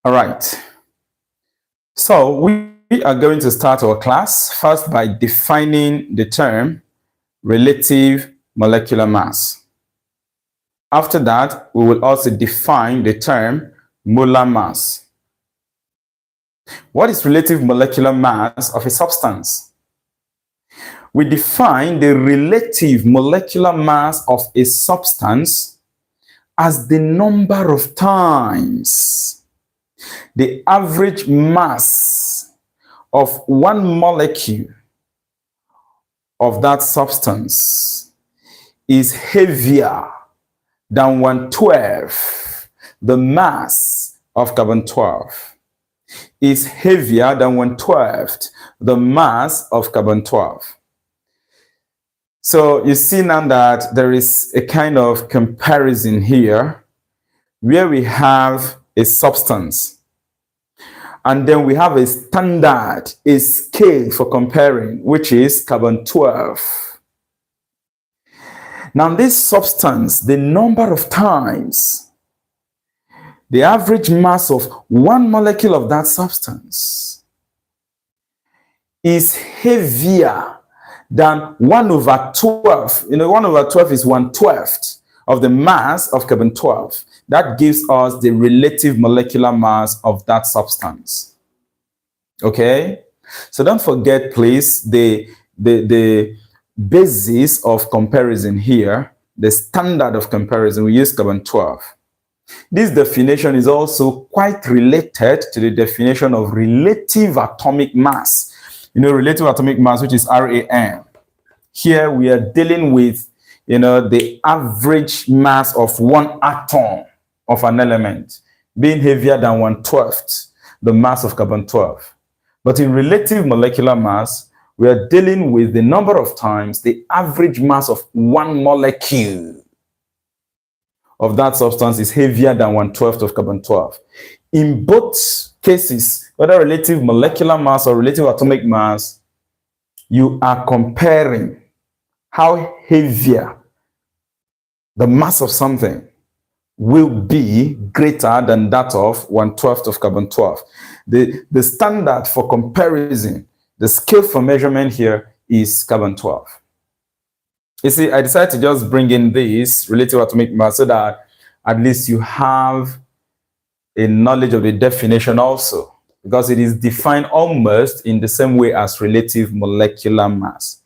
All right. So we are going to start our class first by defining the term relative molecular mass. After that, we will also define the term molar mass. What is relative molecular mass of a substance? We define the relative molecular mass of a substance as the number of times the average mass of one molecule of that substance is heavier than 1/12 the mass of carbon-12 is heavier than 1/12 the mass of carbon-12. So you see now that there is a kind of comparison here where we have a substance and then we have a standard, a scale for comparing, which is carbon-12. Now this substance, the number of times, the average mass of one molecule of that substance is heavier than 1/12. 1/12 is 1/12 of the mass of carbon-12. That gives us the relative molecular mass of that substance. Okay? So don't forget, please, the basis of comparison here, the standard of comparison. We use carbon-12. This definition is also quite related to the definition of relative atomic mass. Relative atomic mass, which is R.M.M. Here we are dealing with, the average mass of one atom of an element being heavier than 1/12 the mass of carbon-12. But in relative molecular mass, we are dealing with the number of times the average mass of one molecule of that substance is heavier than 1/12 of carbon-12. In both cases, whether relative molecular mass or relative atomic mass, you are comparing how heavier the mass of something will be greater than that of 1/12 of carbon-12. The standard for comparison, the scale for measurement here is carbon-12. You see, I decided to just bring in this relative atomic mass so that at least you have a knowledge of the definition also, because it is defined almost in the same way as relative molecular mass.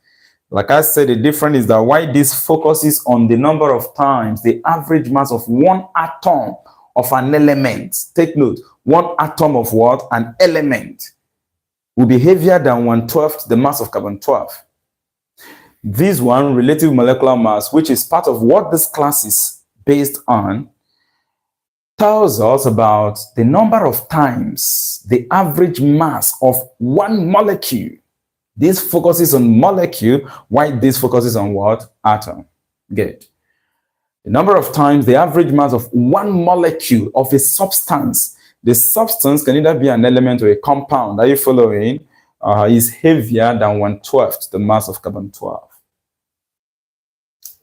Like I said, the difference is that why this focuses on the number of times the average mass of one atom of an element. Take note, one atom of what? An element will be heavier than 1/12 the mass of carbon-12. This one, relative molecular mass, which is part of what this class is based on, tells us about the number of times the average mass of one molecule. This focuses on molecule, while this focuses on what? Atom. Good. The number of times the average mass of one molecule of a substance, the substance can either be an element or a compound, are you following? Is heavier than 1/12 the mass of carbon-12.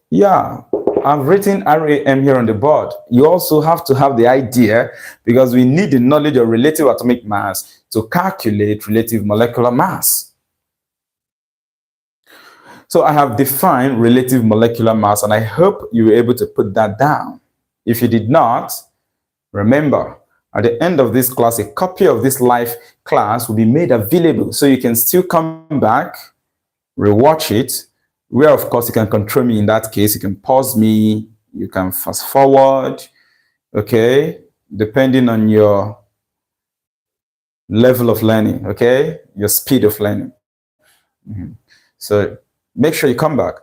Yeah, I've written R.M. here on the board. You also have to have the idea, because we need the knowledge of relative atomic mass to calculate relative molecular mass. So I have defined relative molecular mass, and I hope you were able to put that down. If you did not, remember, at the end of this class, a copy of this live class will be made available, so you can still come back, rewatch it, where of course you can control me in that case. You can pause me, you can fast forward, okay, depending on your level of learning, okay, your speed of learning. So make sure you come back.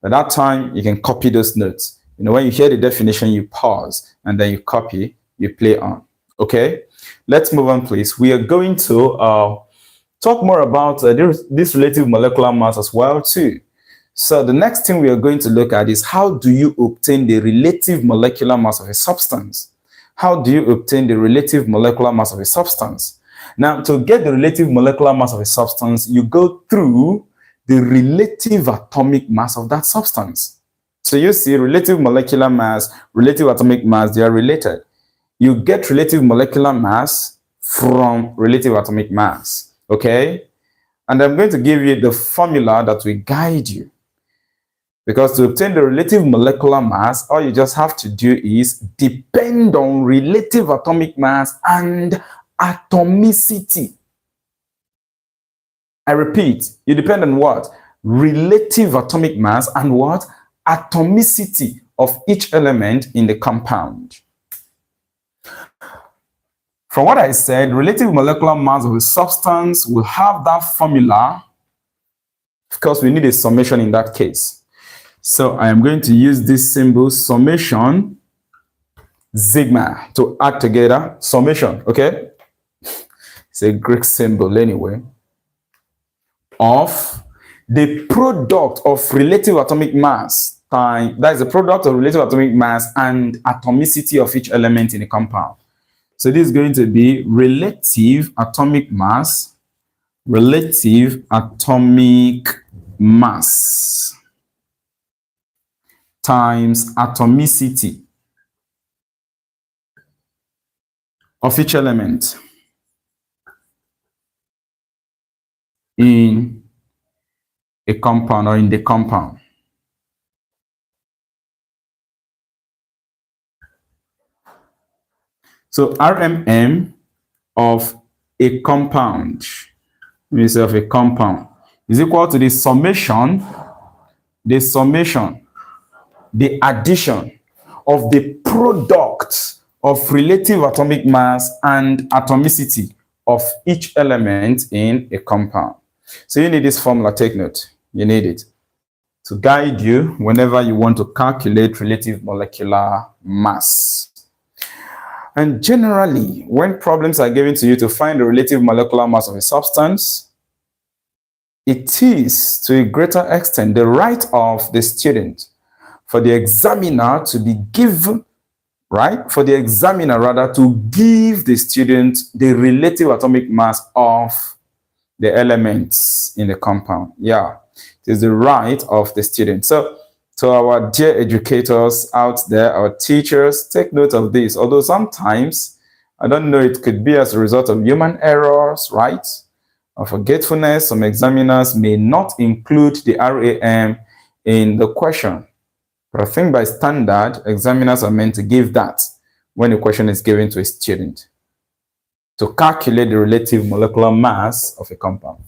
At that time, you can copy those notes. When you hear the definition, you pause, and then you copy, you play on. Okay? Let's move on, please. We are going to talk more about this relative molecular mass as well, too. So the next thing we are going to look at is, how do you obtain the relative molecular mass of a substance? How do you obtain the relative molecular mass of a substance? Now, to get the relative molecular mass of a substance, you go through the relative atomic mass of that substance. So you see, relative molecular mass, relative atomic mass, they are related. You get relative molecular mass from relative atomic mass, okay? And I'm going to give you the formula that will guide you. Because to obtain the relative molecular mass, all you just have to do is depend on relative atomic mass and atomicity. I repeat, you depend on what? Relative atomic mass and what? Atomicity of each element in the compound. From what I said, relative molecular mass of a substance will have that formula. Of course, we need a summation in that case. So I am going to use this symbol, summation, sigma, to add together, summation, okay? It's a Greek symbol anyway, of the product of relative atomic mass time, that is the product of relative atomic mass and atomicity of each element in a compound. So this is going to be relative atomic mass times atomicity of each element in a compound or in the compound. So R.M.M of a compound, of a compound, is equal to the summation, the addition of the product of relative atomic mass and atomicity of each element in a compound. So you need this formula, take note. You need it to guide you whenever you want to calculate relative molecular mass. And generally, when problems are given to you to find the relative molecular mass of a substance, it is to a greater extent the right of the student for the examiner to be given, right? For the examiner rather to give the student the relative atomic mass of the elements in the compound. Yeah, it is the right of the student. So to our dear educators out there, our teachers, take note of this. Although sometimes, I don't know, it could be as a result of human errors, right? Or forgetfulness, some examiners may not include the R.M.M in the question. But I think by standard, examiners are meant to give that when a question is given to a student to calculate the relative molecular mass of a compound.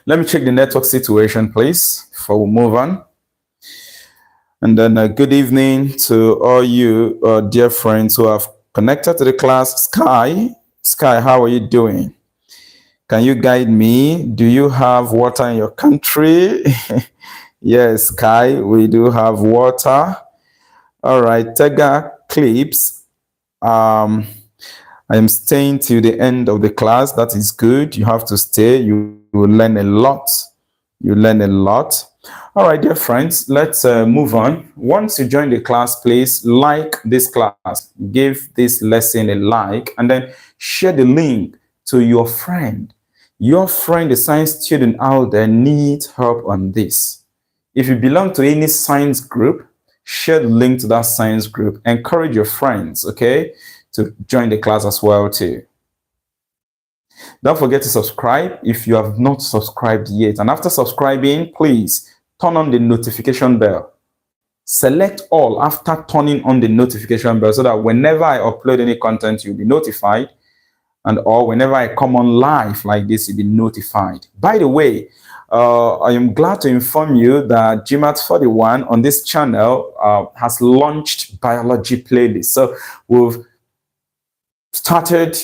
Let me check the network situation, please, before we move on. And then good evening to all you dear friends who have connected to the class. Sky, how are you doing? Can you guide me? Do you have water in your country? Yes, Sky, we do have water. All right, Tega Clips. I am staying till the end of the class. That is good. You have to stay. You will learn a lot. You learn a lot. All right, dear friends, let's move on. Once you join the class, please like this class. Give this lesson a like and then share the link to your friend. Your friend, a science student out there, needs help on this. If you belong to any science group, share the link to that science group. Encourage your friends, okay, to join the class as well too. Don't forget to subscribe if you have not subscribed yet. And after subscribing, please turn on the notification bell. Select all after turning on the notification bell so that whenever I upload any content, you'll be notified. And or whenever I come on live like this, you'll be notified. By the way, I am glad to inform you that GMAETS 41 on this channel has launched biology playlist. So we've started,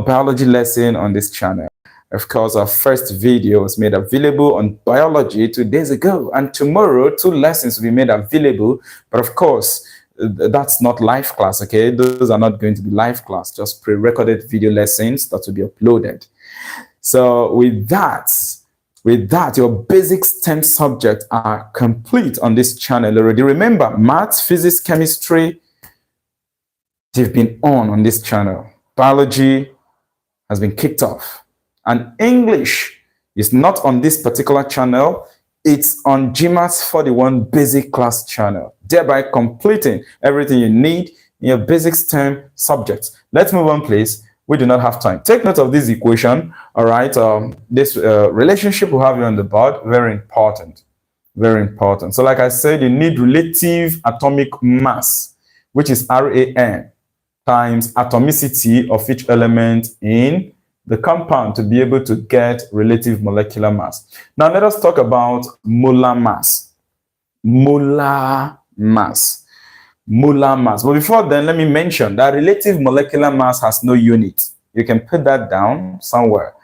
biology lesson on this channel. Of course, our first video was made available on biology 2 days ago, and tomorrow 2 lessons will be made available. But of course, that's not live class, okay? Those are not going to be live class, just pre-recorded video lessons that will be uploaded. So with that, your basic STEM subjects are complete on this channel already. Remember, maths, physics, chemistry, they've been on this channel. Biology has been kicked off. And English is not on this particular channel. It's on GMAETS 41 basic class channel, thereby completing everything you need in your basic STEM subjects. Let's move on, please. We do not have time. Take note of this equation, all right? This relationship we have here on the board, very important. Very important. So like I said, you need relative atomic mass, which is R.M.M, times atomicity of each element in the compound to be able to get relative molecular mass. Now let us talk about molar mass. Molar mass. Molar mass. But before then, let me mention that relative molecular mass has no unit. You can put that down somewhere.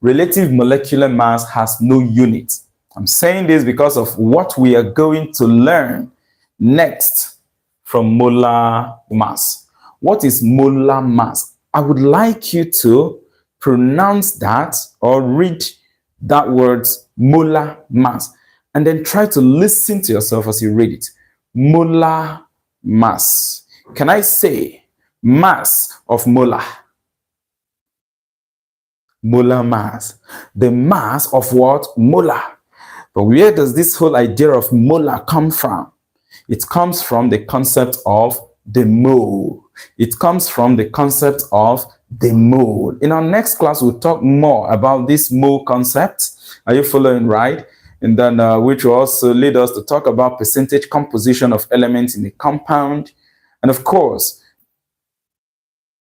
Relative molecular mass has no unit. I'm saying this because of what we are going to learn next from molar mass. What is molar mass? I would like you to pronounce that or read that word molar mass and then try to listen to yourself as you read it. Molar mass. Can I say mass of molar? Molar mass. The mass of what? Molar. But where does this whole idea of molar come from? It comes from the concept of the mole. It comes from the concept of the mole. In our next class, we'll talk more about this mole concept. Are you following, right? And then which will also lead us to talk about percentage composition of elements in a compound. And of course,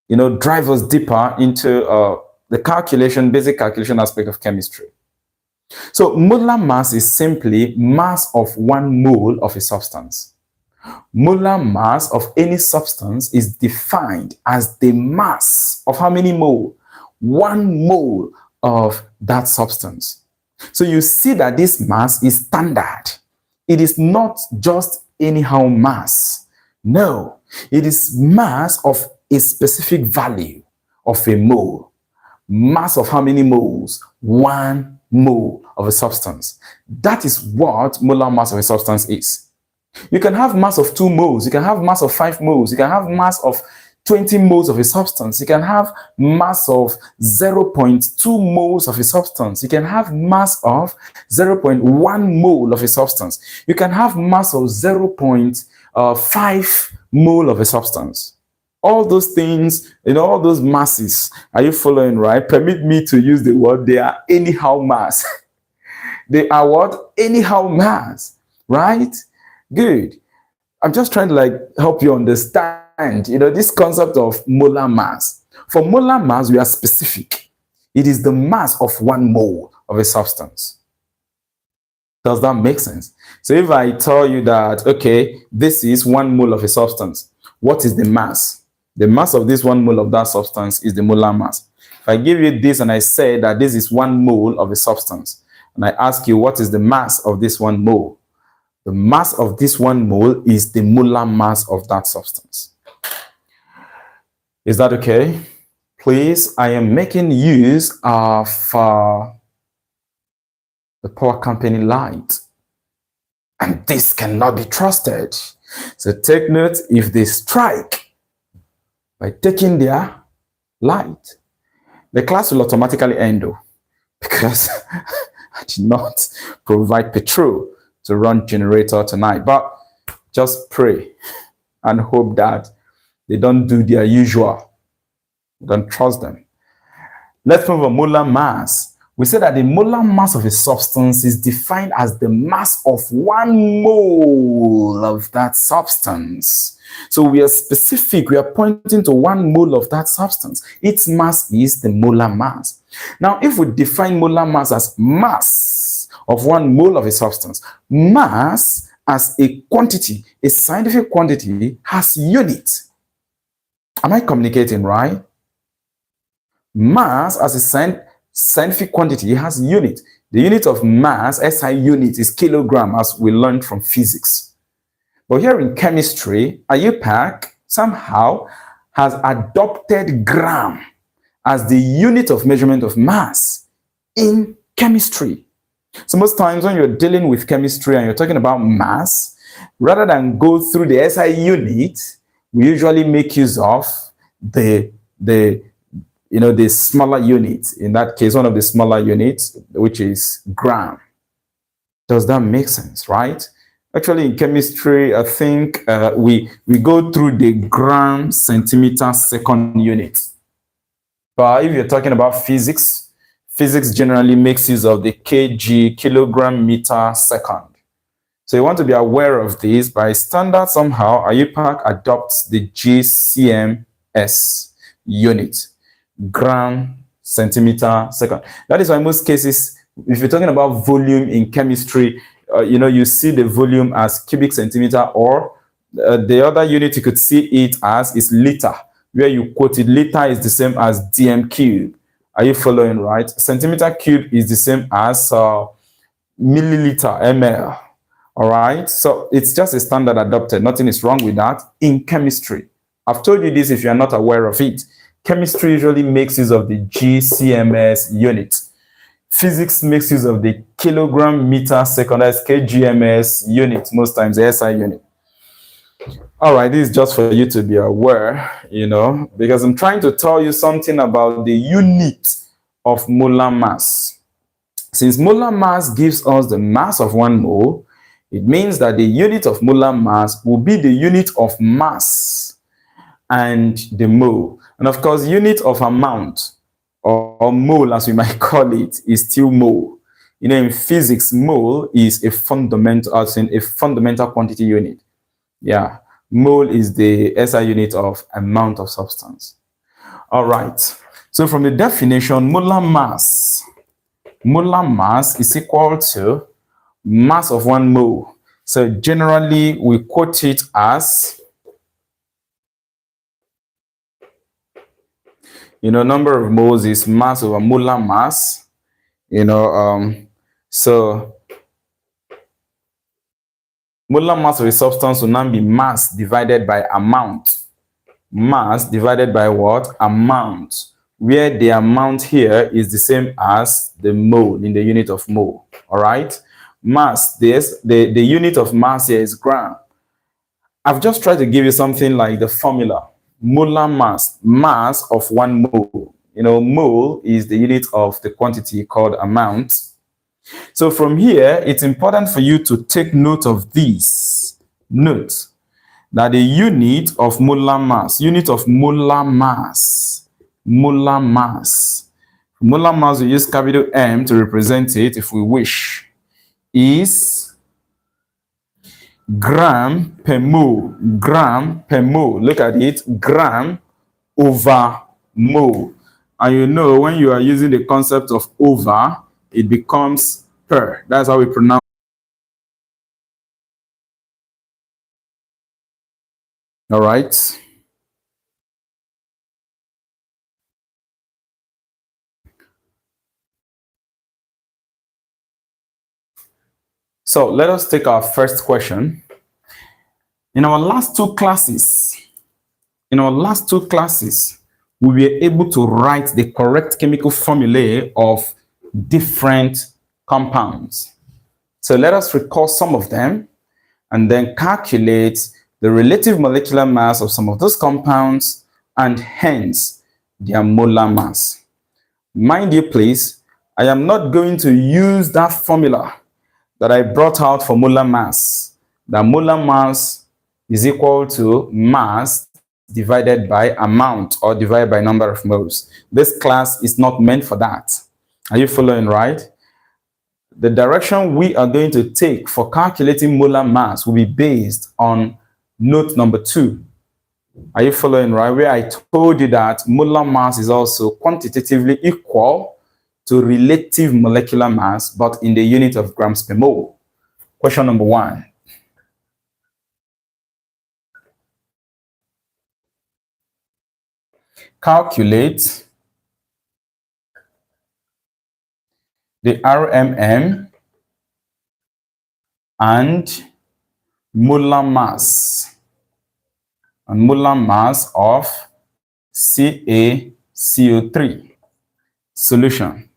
drive us deeper into the basic calculation aspect of chemistry. So molar mass is simply mass of 1 mole of a substance. Molar mass of any substance is defined as the mass of how many mole? 1 mole of that substance. So you see that this mass is standard. It is not just anyhow mass. No, it is mass of a specific value of a mole. Mass of how many moles? 1 mole of a substance. That is what molar mass of a substance is. You can have mass of 2 moles. You can have mass of 5 moles. You can have mass of 20 moles of a substance. You can have mass of 0.2 moles of a substance. You can have mass of 0.1 mole of a substance. You can have mass of 0.5 mole of a substance. All those things, all those masses, are you following, right? Permit me to use the word, they are anyhow mass. They are what? Anyhow mass, right? Good. I'm just trying to help you understand, this concept of molar mass. For molar mass, we are specific. It is the mass of 1 mole of a substance. Does that make sense? So if I tell you that, okay, this is 1 mole of a substance, what is the mass? The mass of this 1 mole of that substance is the molar mass. If I give you this and I say that this is 1 mole of a substance, and I ask you what is the mass of this 1 mole? The mass of this 1 mole is the molar mass of that substance. Is that okay? Please, I am making use of the power company light. And this cannot be trusted. So take note, if they strike by taking their light, the class will automatically end, because I did not provide petrol to run generator tonight. But just pray and hope that they don't do their usual. Don't trust them. Let's move on. Molar mass. We say that the molar mass of a substance is defined as the mass of 1 mole of that substance. So we are specific. We are pointing to 1 mole of that substance. Its mass is the molar mass. Now, if we define molar mass as mass of 1 mole of a substance, mass as a quantity, a scientific quantity, has unit. Am I communicating right? Mass as a scientific quantity has unit. The unit of mass, SI unit, is kilogram, as we learned from physics. But here in chemistry, IUPAC somehow has adopted gram as the unit of measurement of mass in chemistry. So most times when you're dealing with chemistry and you're talking about mass, rather than go through the SI unit, we usually make use of the smaller unit. In that case, one of the smaller units, which is gram. Does that make sense, right? Actually, in chemistry, I think we go through the gram centimeter second unit. But if you're talking about physics, physics generally makes use of the kg, kilogram, meter, second. So you want to be aware of this. By standard, somehow, IUPAC adopts the GCMS unit, gram, centimeter, second. That is why in most cases, if you're talking about volume in chemistry, you see the volume as cubic centimeter, or the other unit you could see it as is liter, where you quote it, liter is the same as dm cube. Are you following, right? Centimeter cube is the same as milliliter, ml. All right, so it's just a standard adopted. Nothing is wrong with that in chemistry. I've told you this if you're not aware of it. Chemistry usually makes use of the GCMS unit. Physics makes use of the kilogram, meter, second, that's KGMS unit, most times the SI unit. All right, this is just for you to be aware, because I'm trying to tell you something about the unit of molar mass. Since molar mass gives us the mass of 1 mole, it means that the unit of molar mass will be the unit of mass and the mole. And of course, unit of amount, or mole as we might call it, is still mole. In physics, mole is a fundamental quantity unit. Yeah, mole is the SI unit of amount of substance. All right, so from the definition, molar mass is equal to mass of 1 mole. So generally we quote it as, number of moles is mass over molar mass. So molar mass of a substance will now be mass divided by amount. Mass divided by what? Amount, where the amount here is the same as the mole in the unit of mole. All right, mass, the unit of mass here is gram. I've just tried to give you something like the formula. Molar mass of 1 mole. Mole is the unit of the quantity called amount. So from here, it's important for you to take note of this. Note that the unit of molar mass, molar mass, we use capital M to represent it if we wish, is gram per mole. Look at it, gram over mole. And when you are using the concept of over, it becomes per. That's how we pronounce. All right. So let us take our first question. In our last two classes, we were able to write the correct chemical formulae of different compounds. So let us recall some of them and then calculate the relative molecular mass of some of those compounds and hence their molar mass. Mind you, please, I am not going to use that formula that I brought out for molar mass. The molar mass is equal to mass divided by amount or divided by number of moles. This class is not meant for that. Are you following, right? The direction we are going to take for calculating molar mass will be based on note number 2. Are you following, right? Where I told you that molar mass is also quantitatively equal to relative molecular mass, but in the unit of grams per mole. Question number 1. Calculate the R.M.M and molar mass of CaCO3. Solution.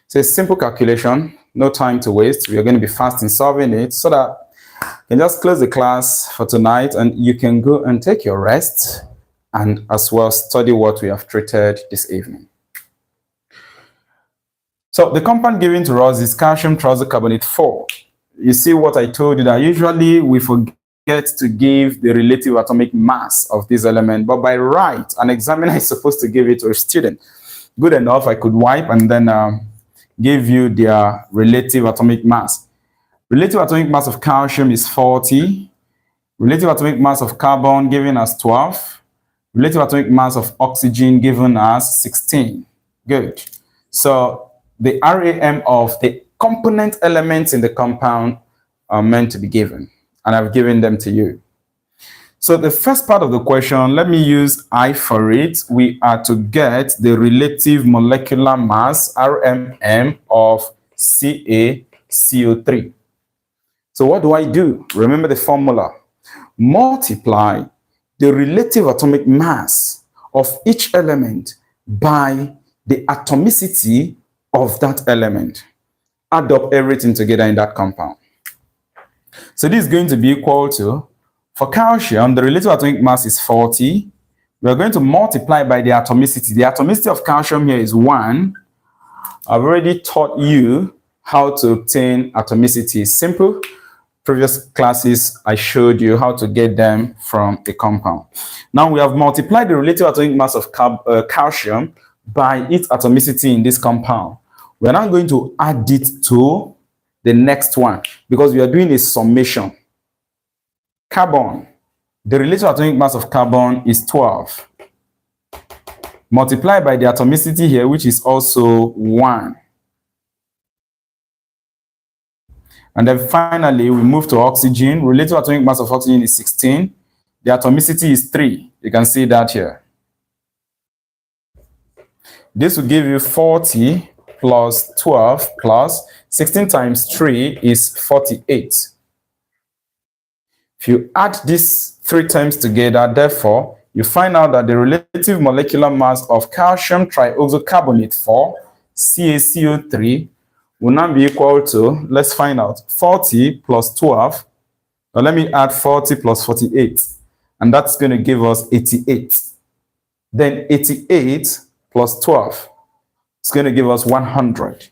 It's a simple calculation, no time to waste. We are going to be fast in solving it so that you can just close the class for tonight and you can go and take your rest and as well study what we have treated this evening. So the compound given to us is calcium trisulcarbonate 4. You see what I told you, that usually we forget to give the relative atomic mass of this element, but by right, an examiner is supposed to give it to a student. good enough, I could wipe and then give you their relative atomic mass. Relative atomic mass of calcium is 40. Relative atomic mass of carbon given as 12. Relative atomic mass of oxygen given as 16. Good. So the R.M.M of the component elements in the compound are meant to be given, and I've given them to you. So the first part of the question, let me use I for it. We are to get the relative molecular mass, R.M.M, of CaCO3. So what do I do? Remember the formula. Multiply the relative atomic mass of each element by the atomicity of that element. Add up everything together in that compound. So this is going to be equal to, for calcium, the relative atomic mass is 40. We're going to multiply by the atomicity. The atomicity of calcium here is 1. I've already taught you how to obtain atomicity. Simple. Previous classes, I showed you how to get them from a compound. Now we have multiplied the relative atomic mass of calcium by its atomicity in this compound. We're now going to add it to the next one because we are doing a summation. Carbon, the relative atomic mass of carbon is 12. Multiplied by the atomicity here, which is also 1. And then finally, we move to oxygen. Relative atomic mass of oxygen is 16. The atomicity is 3. You can see that here. This will give you 40 plus 12 plus 16 times 3 is 48. If you add these 3 terms together, therefore, you find out that the relative molecular mass of calcium trioxocarbonate 4, CaCO3, will now be equal to, let's find out, 40 plus 12. Now let me add 40 plus 48, and that's going to give us 88. Then 88 plus 12 is going to give us 100.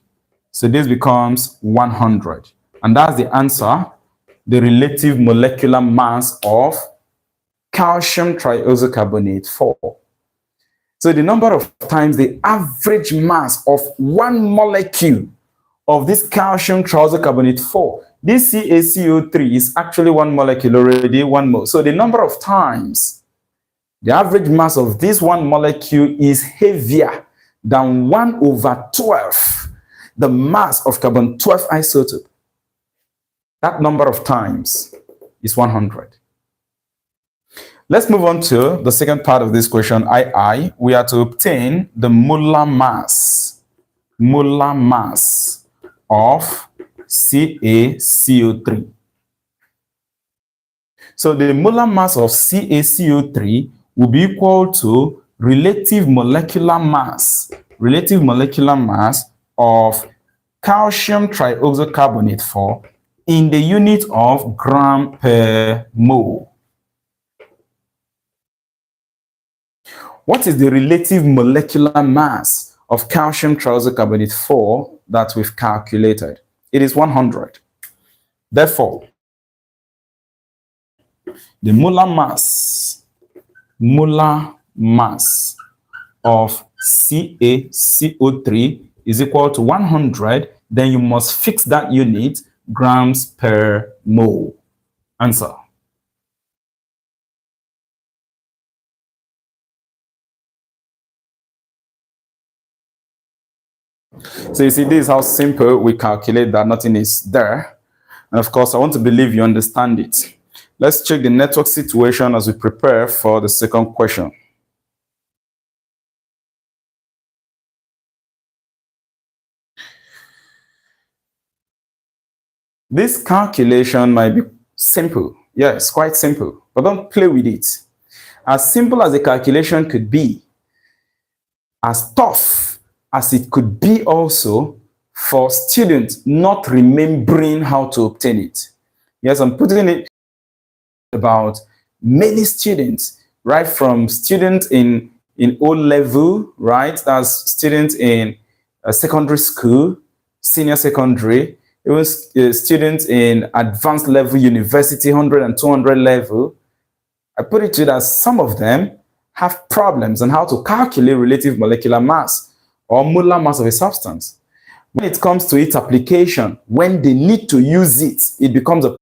So this becomes 100. And that's the answer, the relative molecular mass of calcium trioxocarbonate 4. So the number of times the average mass of one molecule of this calcium trioxocarbonate 4, this CaCO3 is actually one molecule already, 1 mole. So the number of times the average mass of this one molecule is heavier than 1/12, the mass of carbon-12 isotope. That number of times is 100. Let's move on to the second part of this question, II. We are to obtain the molar mass of CaCO3. So the molar mass of CaCO3 will be equal to relative molecular mass of calcium trioxocarbonate 4 in the unit of gram per mole. What is the relative molecular mass of calcium trioxocarbonate 4 that we've calculated? It is 100. Therefore, the molar mass of CaCO3 is equal to 100. Then you must fix that unit, grams per mole. Answer. So you see, this is how simple we calculate that nothing is there. And of course, I want to believe you understand it. Let's check the network situation as we prepare for the second question. This calculation might be simple. Yes, quite simple, but don't play with it. As simple as the calculation could be, as tough as it could be also for students not remembering how to obtain it. Yes, I'm putting it about many students, right from students in O level, right? That's students in secondary school, senior secondary, even students in advanced level university, 100 and 200 level. I put it to you that some of them have problems on how to calculate relative molecular mass or molar mass of a substance. When it comes to its application, when they need to use it, it becomes a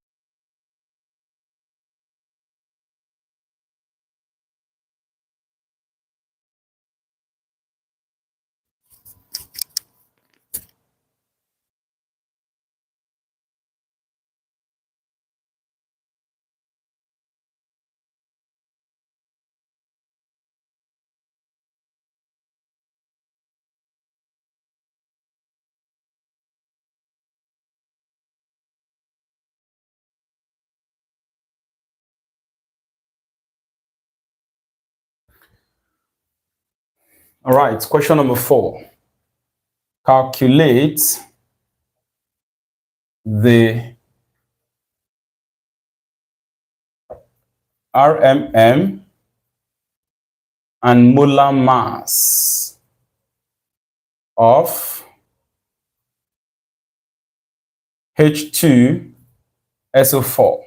All right, question number 4. Calculate the R.M.M and molar mass of H2SO4.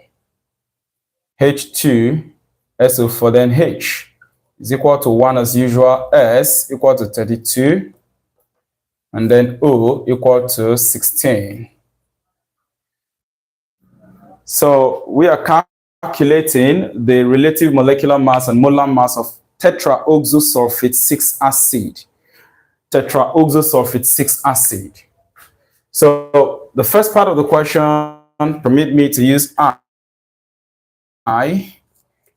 H2SO4, then H is equal to 1 as usual, S equal to 32, and then O equal to 16. So we are calculating the relative molecular mass and molar mass of tetraoxosulfate 6 acid. Tetraoxosulfate 6 acid. So the first part of the question, permit me to use I,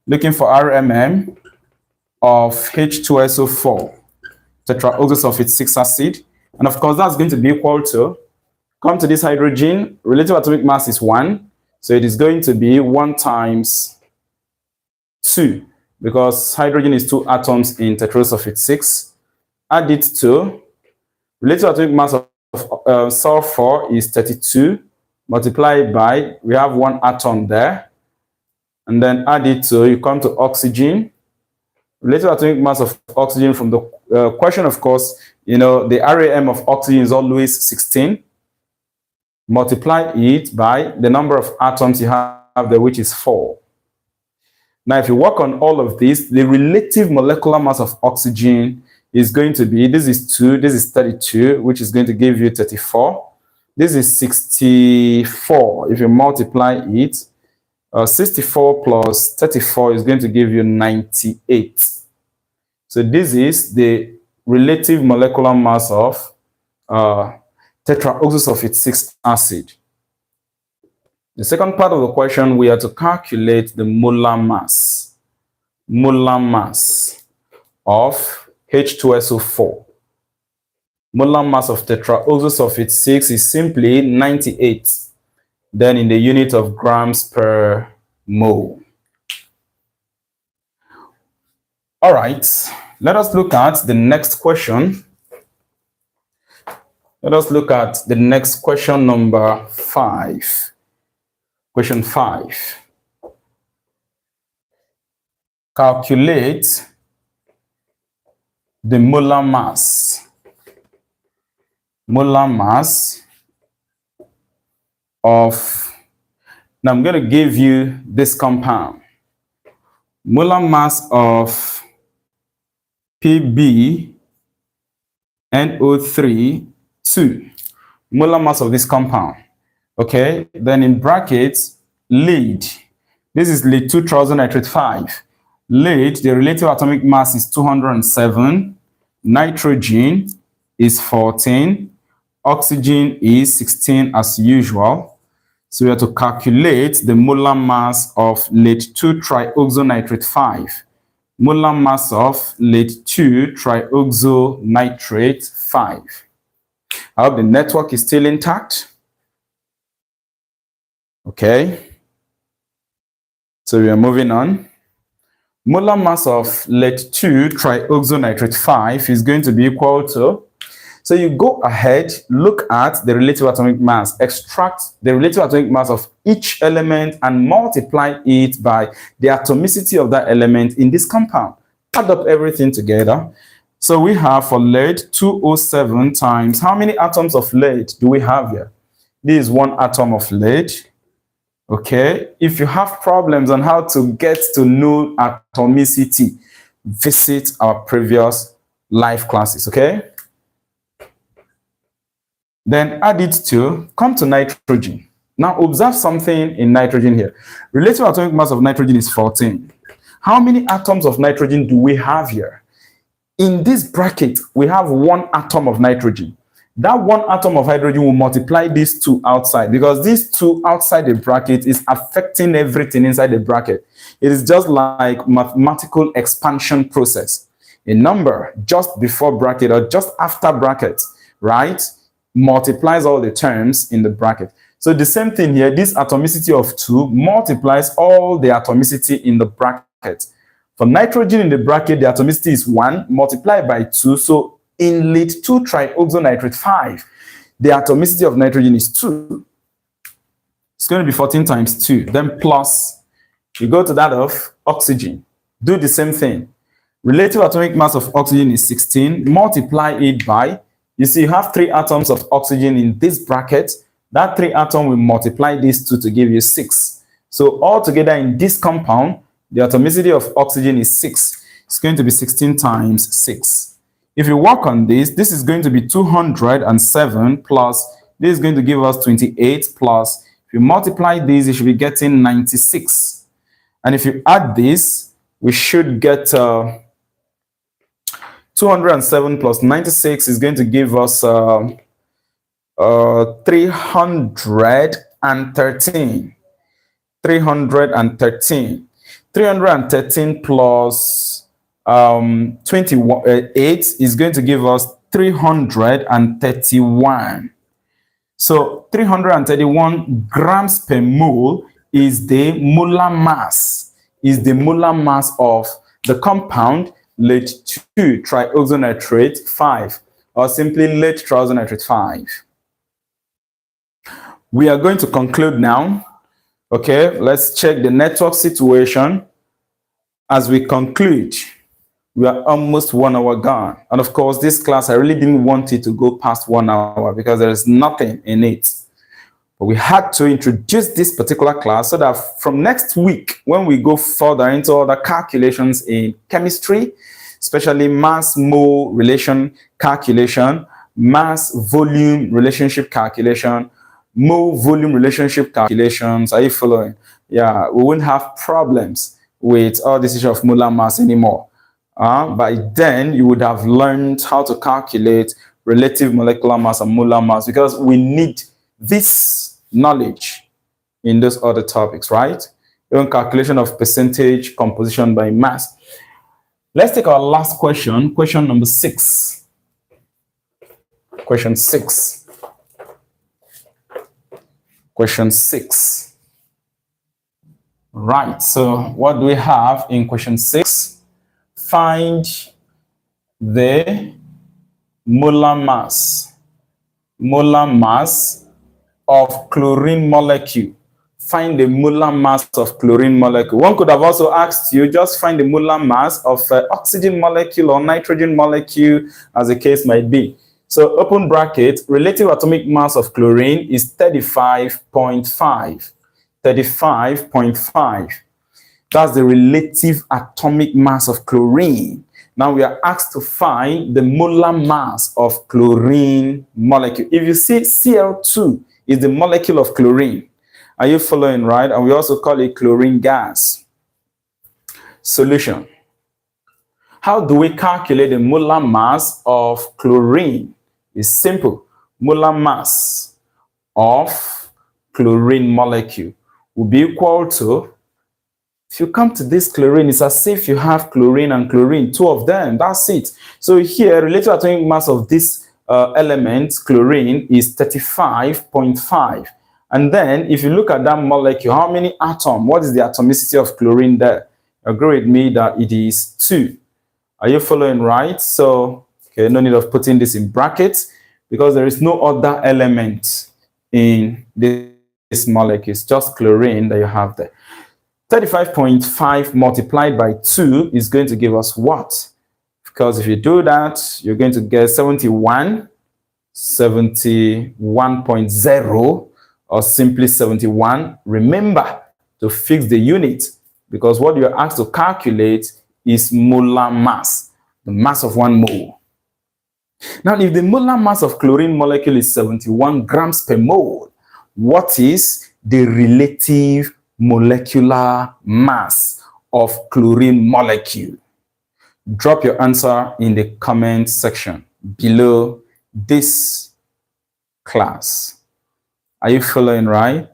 looking for R.M.M of H2SO4, tetraoxosulfate 6 acid. And of course, that's going to be equal to, come to this hydrogen, relative atomic mass is 1. So it is going to be 1 times 2, because hydrogen is 2 atoms in tetraoxosulfate 6. Add it to, relative atomic mass of sulfur is 32, multiplied by, we have 1 atom there. And then add it to, you come to oxygen. Relative atomic mass of oxygen from the question, of course, you know, the R.M. of oxygen is always 16. Multiply it by the number of atoms you have there, which is 4. Now, if you work on all of this, the relative molecular mass of oxygen is going to be, this is 2, this is 32, which is going to give you 34. This is 64. If you multiply it, 64 plus 34 is going to give you 98. So this is the relative molecular mass of tetraoxosulfate 6 acid. The second part of the question, we are to calculate the molar mass of H2SO4. Molar mass of tetraoxosulfate 6 is simply 98, then in the unit of grams per mole. All right, let us look at the next question. Let us look at the next question, number 5. Question 5. Calculate the molar mass of, now I'm going to give you this compound. Molar mass of PbNO3 2. Molar mass of this compound. Okay, then in brackets, lead. This is lead 2-trioxonitrate 5. Lead, the relative atomic mass is 207. Nitrogen is 14. Oxygen is 16 as usual. So we have to calculate the molar mass of lead 2-trioxonitrate 5. Molar mass of lead 2-trioxonitrate 5. I hope the network is still intact. Okay. So we are moving on. Molar mass of lead 2-trioxonitrate 5 is going to be equal to, so you go ahead, look at the relative atomic mass, extract the relative atomic mass of each element and multiply it by the atomicity of that element in this compound. Add up everything together. So we have for lead 207 times, how many atoms of lead do we have here? This is 1 atom of lead. Okay, if you have problems on how to get to know atomicity, visit our previous live classes, okay? Then add it to, come to nitrogen. Now observe something in nitrogen here. Relative atomic mass of nitrogen is 14. How many atoms of nitrogen do we have here? In this bracket, we have one atom of nitrogen. That one atom of hydrogen will multiply these two outside, because these two outside the bracket is affecting everything inside the bracket. It is just like mathematical expansion process. A number just before bracket or just after bracket, right, multiplies all the terms in the bracket. So the same thing here, this atomicity of 2 multiplies all the atomicity in the bracket. For nitrogen in the bracket, the atomicity is 1 multiplied by 2. So in lead 2 trioxonitrate 5, the atomicity of nitrogen is 2. It's going to be 14 times 2. Then plus, you go to that of oxygen. Do the same thing. Relative atomic mass of oxygen is 16. Multiply it by, you see, you have 3 atoms of oxygen in this bracket. That 3 atom will multiply these 2 to give you 6. So altogether in this compound, the atomicity of oxygen is 6. It's going to be 16 times 6. If you work on this, this is going to be 207 plus, this is going to give us 28 plus, if you multiply these, you should be getting 96. And if you add this, we should get 207 plus 96 is going to give us 313. 313 plus 28 is going to give us 331. So 331 grams per mole is the molar mass, of the compound lead 2 trioxonitrate 5, or simply lead trioxonitrate 5. We are going to conclude now. Okay, let's check the network situation. As we conclude, we are almost 1 hour gone. And of course, this class, I really didn't want it to go past 1 hour because there is nothing in it. But we had to introduce this particular class so that from next week, when we go further into other calculations in chemistry, especially mass mole relation calculation, mass volume relationship calculation, mole volume relationship calculations, are you following? Yeah, we won't have problems with all this issue of molar mass anymore. By then, you would have learned how to calculate relative molecular mass and molar mass, because we need this knowledge in those other topics, right? Even calculation of percentage composition by mass. Let's take our last question, question number 6. Question 6. Question 6. Right, so what do we have in question 6? Find the molar mass of chlorine molecule. Find the molar mass of chlorine molecule. One could have also asked you, just find the molar mass of oxygen molecule or nitrogen molecule, as the case might be. So open bracket, relative atomic mass of chlorine is 35.5. 35.5. That's the relative atomic mass of chlorine. Now we are asked to find the molar mass of chlorine molecule. If you see Cl2 is the molecule of chlorine, are you following, right? And we also call it chlorine gas. Solution. How do we calculate the molar mass of chlorine? It's simple. Molar mass of chlorine molecule will be equal to, if you come to this chlorine, it's as if you have chlorine and chlorine, 2 of them, that's it. So here, relative atomic mass of this element, chlorine, is 35.5. And then, if you look at that molecule, how many atoms? What is the atomicity of chlorine there? Agree with me that it is 2. Are you following, right? So, okay, no need of putting this in brackets, because there is no other element in this molecule. It's just chlorine that you have there. 35.5 multiplied by 2 is going to give us what? Because if you do that, you're going to get 71.0, or simply 71. Remember to fix the unit, because what you're asked to calculate is molar mass, the mass of 1 mole. Now, if the molar mass of chlorine molecule is 71 grams per mole, what is the relative molecular mass of chlorine molecule? Drop your answer in the comment section below this class. Are you following right?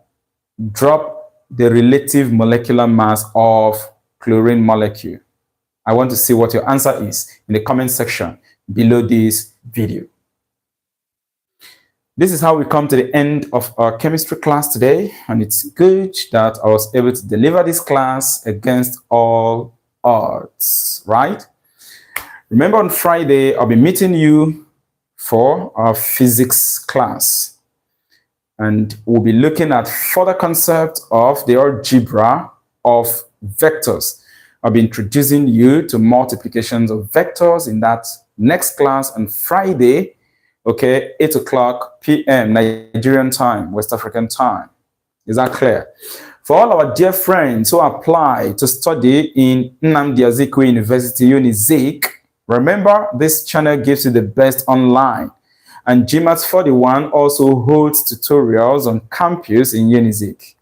Drop the relative molecular mass of chlorine molecule. I want to see what your answer is in the comment section below this video. This is how we come to the end of our chemistry class today, and it's good that I was able to deliver this class against all odds, right? Remember, on Friday, I'll be meeting you for our physics class, and we'll be looking at further concepts of the algebra of vectors. I'll be introducing you to multiplications of vectors in that next class on Friday, okay, 8 o'clock p.m. Nigerian time, West African time. Is that clear? For all our dear friends who apply to study in Nnamdi Azikiwe University, UNIZIK, remember, this channel gives you the best online. And GMAETS 41 also holds tutorials on campus in UNIZIK.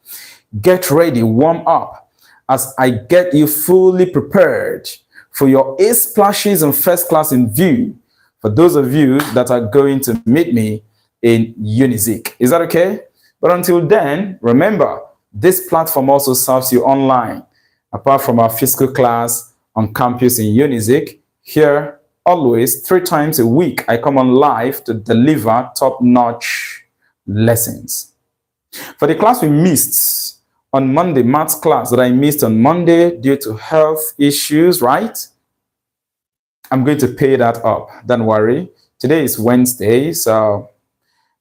Get ready, warm up, as I get you fully prepared for your A splashes and first class in view for those of you that are going to meet me in UNIZIK. Is that okay? But until then, remember, this platform also serves you online. Apart from our physical class on campus in UNIZIK, here, always, 3 times a week, I come on live to deliver top-notch lessons. For the class we missed on Monday, maths class that I missed on Monday due to health issues, right? I'm going to pay that up. Don't worry. Today is Wednesday, so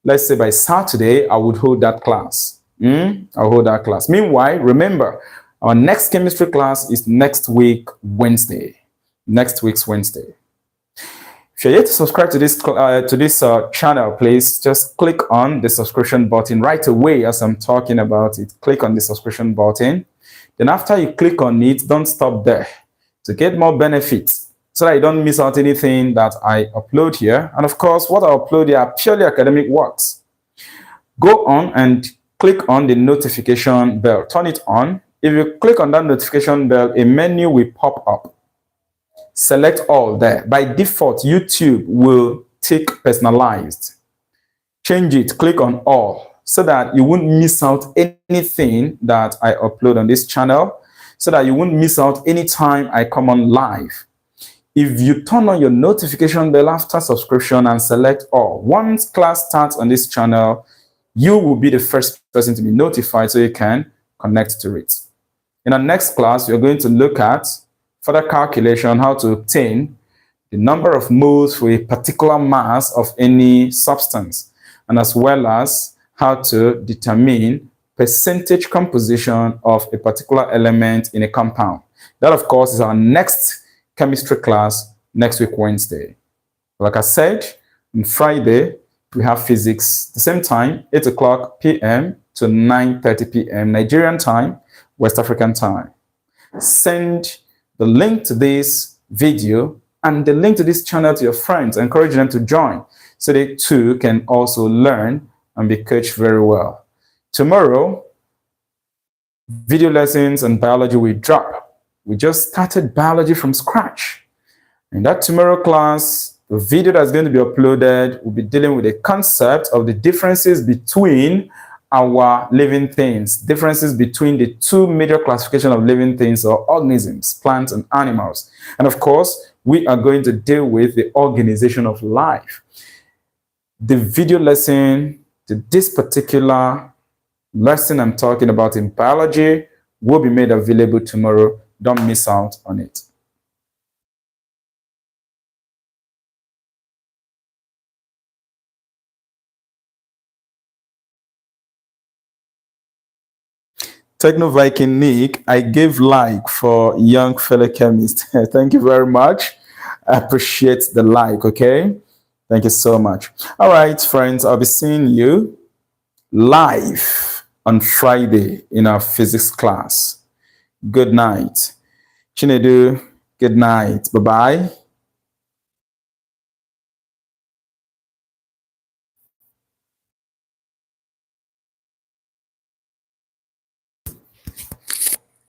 let's say by Saturday, I would hold that class. I'll hold that class. Meanwhile, remember, our next chemistry class is next week, Wednesday. Next week's Wednesday. If you're yet to subscribe to this channel, please just click on the subscription button right away as I'm talking about it. Click on the subscription button. Then after you click on it, don't stop there. To get more benefits, so that you don't miss out anything that I upload here. And of course, what I upload here are purely academic works. Go on and click on the notification bell. Turn it on. If you click on that notification bell, a menu will pop up. Select all there. By default, YouTube will tick personalized. Change it, click on all, so that you won't miss out anything that I upload on this channel, so that you won't miss out anytime I come on live. If you turn on your notification bell after subscription and select all, once class starts on this channel, you will be the first person to be notified so you can connect to it. In our next class, we're going to look at further calculation, how to obtain the number of moles for a particular mass of any substance, and as well as how to determine percentage composition of a particular element in a compound. That, of course, is our next chemistry class next week, Wednesday. Like I said, on Friday, we have physics, the same time, 8 o'clock p.m. to 9:30 p.m. Nigerian time, West African time. Send the link to this video and the link to this channel to your friends. Encourage them to join so they too can also learn and be coached very well. Tomorrow, video lessons on biology will drop. We just started biology from scratch. In that tomorrow class, the video that's going to be uploaded will be dealing with the concept of the differences between our living things, differences between the 2 major classifications of living things or organisms, plants and animals. And of course, we are going to deal with the organization of life. The video lesson to this particular lesson I'm talking about in biology will be made available tomorrow. Don't miss out on it. Techno Viking Nick, I gave like for young fellow chemist. Thank you very much. I appreciate the like, okay? Thank you so much. All right, friends, I'll be seeing you live on Friday in our physics class. Good night. Chinedu, good night. Bye-bye.